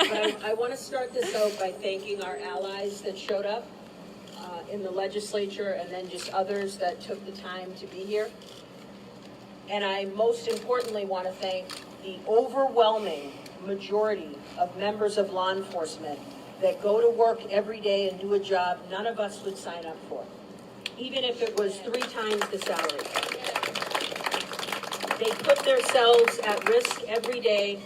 But I want to start this out by thanking our allies that showed up in the legislature, and then just others that took the time to be here. And I most importantly want to thank the overwhelming majority of members of law enforcement that go to work every day and do a job none of us would sign up for, even if it was 3 times the salary. They put themselves at risk every day.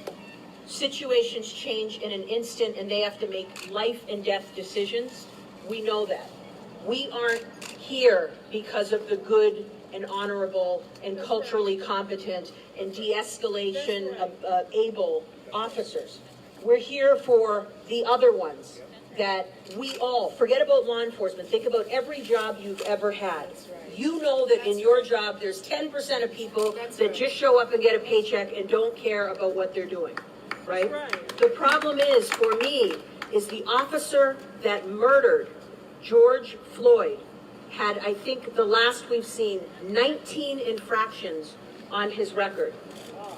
Situations change in an instant and they have to make life and death decisions. We know that. We aren't here because of the good and honorable and culturally competent and de-escalation able officers. We're here for the other ones that we all, forget about law enforcement, think about every job you've ever had. You know that in your job there's 10% of people that just show up and get a paycheck and don't care about what they're doing, right? The problem is, for me, is the officer that murdered George Floyd had, I think the last we've seen, 19 infractions on his record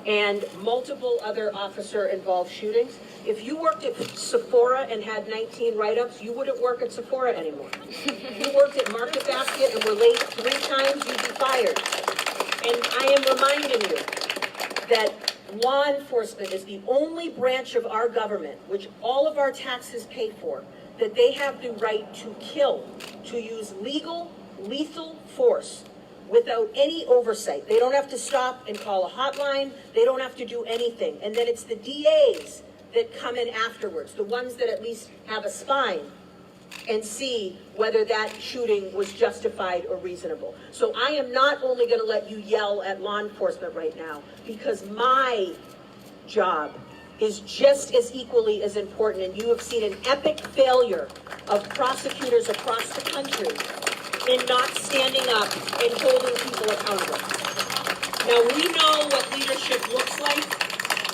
and multiple other officer-involved shootings. If you worked at Sephora and had 19 write-ups, you wouldn't work at Sephora anymore. If you worked at Market Basket and were late 3 times, you'd be fired. And I am reminding you that law enforcement is the only branch of our government, which all of our taxes pay for, that they have the right to kill, to use lethal force without any oversight. They don't have to stop and call a hotline. They don't have to do anything. And then it's the DAs that come in afterwards, the ones that at least have a spine and see whether that shooting was justified or reasonable. So I am not only going to let you yell at law enforcement right now, because my job is just as equally as important, and you have seen an epic failure of prosecutors across the country in not standing up and holding people accountable. Now, we know what leadership looks like.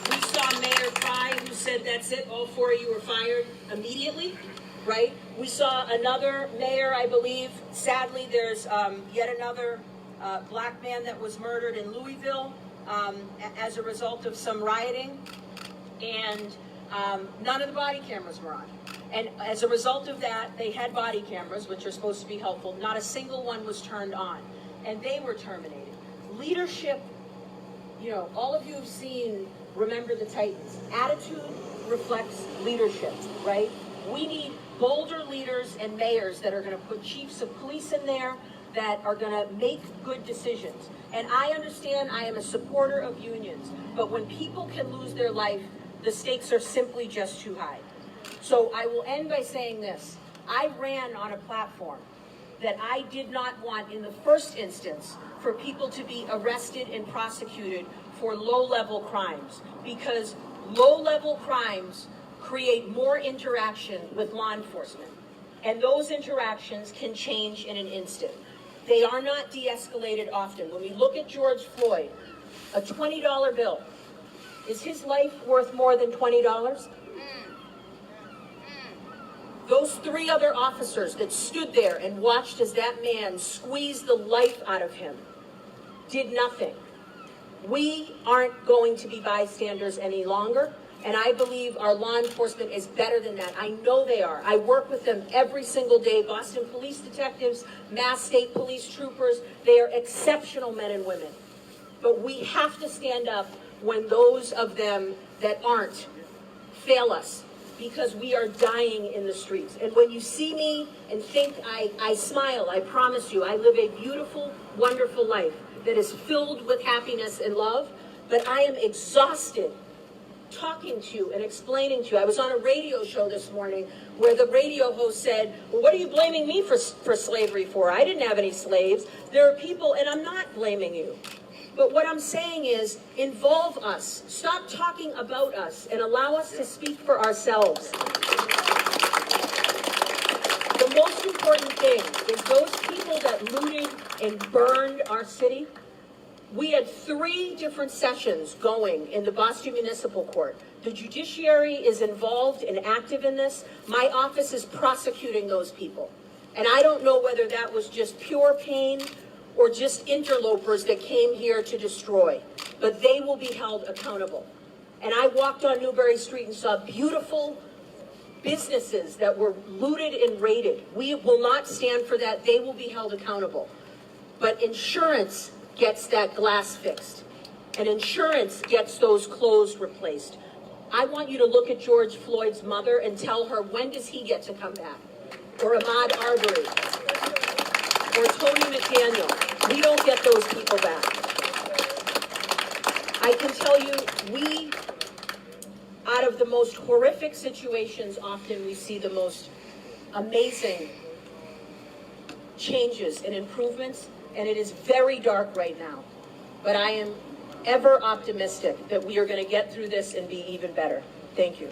We saw Mayor Fry, who said, that's it, all 4 of you were fired immediately, right? We saw another mayor, I believe, sadly, there's yet another black man that was murdered in Louisville as a result of some rioting. And none of the body cameras were on. And as a result of that, they had body cameras, which are supposed to be helpful. Not a single one was turned on. And they were terminated. Leadership, you know, all of you have seen Remember the Titans. Attitude reflects leadership, right? We need bolder leaders and mayors that are going to put chiefs of police in there, that are going to make good decisions. And I understand I am a supporter of unions, but when people can lose their life, the stakes are simply just too high. So I will end by saying this. I ran on a platform that I did not want in the first instance for people to be arrested and prosecuted for low-level crimes, because low-level crimes create more interaction with law enforcement. And those interactions can change in an instant. They are not de-escalated often. When we look at George Floyd, a $20 bill, is his life worth more than $20? Those 3 other officers that stood there and watched as that man squeezed the life out of him did nothing. We aren't going to be bystanders any longer, and I believe our law enforcement is better than that. I know they are. I work with them every single day. Boston police detectives, Mass State Police troopers, they are exceptional men and women. But we have to stand up when those of them that aren't fail us, because we are dying in the streets. And when you see me and think I smile, I promise you, I live a beautiful, wonderful life that is filled with happiness and love, but I am exhausted talking to you and explaining to you. I was on a radio show this morning where the radio host said, well, what are you blaming me for slavery for? I didn't have any slaves. There are people, and I'm not blaming you. But what I'm saying is, involve us. Stop talking about us and allow us to speak for ourselves. The most important thing is those people that looted and burned our city. We had 3 different sessions going in the Boston Municipal Court. The judiciary is involved and active in this. My office is prosecuting those people. And I don't know whether that was just pure pain or just interlopers that came here to destroy, but they will be held accountable. and I walked on Newbury Street and saw beautiful businesses that were looted and raided. We will not stand for that. They will be held accountable. But insurance gets that glass fixed, and insurance gets those clothes replaced. I want you to look at George Floyd's mother and tell her, when does he get to come back? Or Ahmaud Arbery, or Tony McDaniel. We don't get those people back. I can tell you, out of the most horrific situations, often we see the most amazing changes and improvements, and it is very dark right now. But I am ever optimistic that we are going to get through this and be even better. Thank you.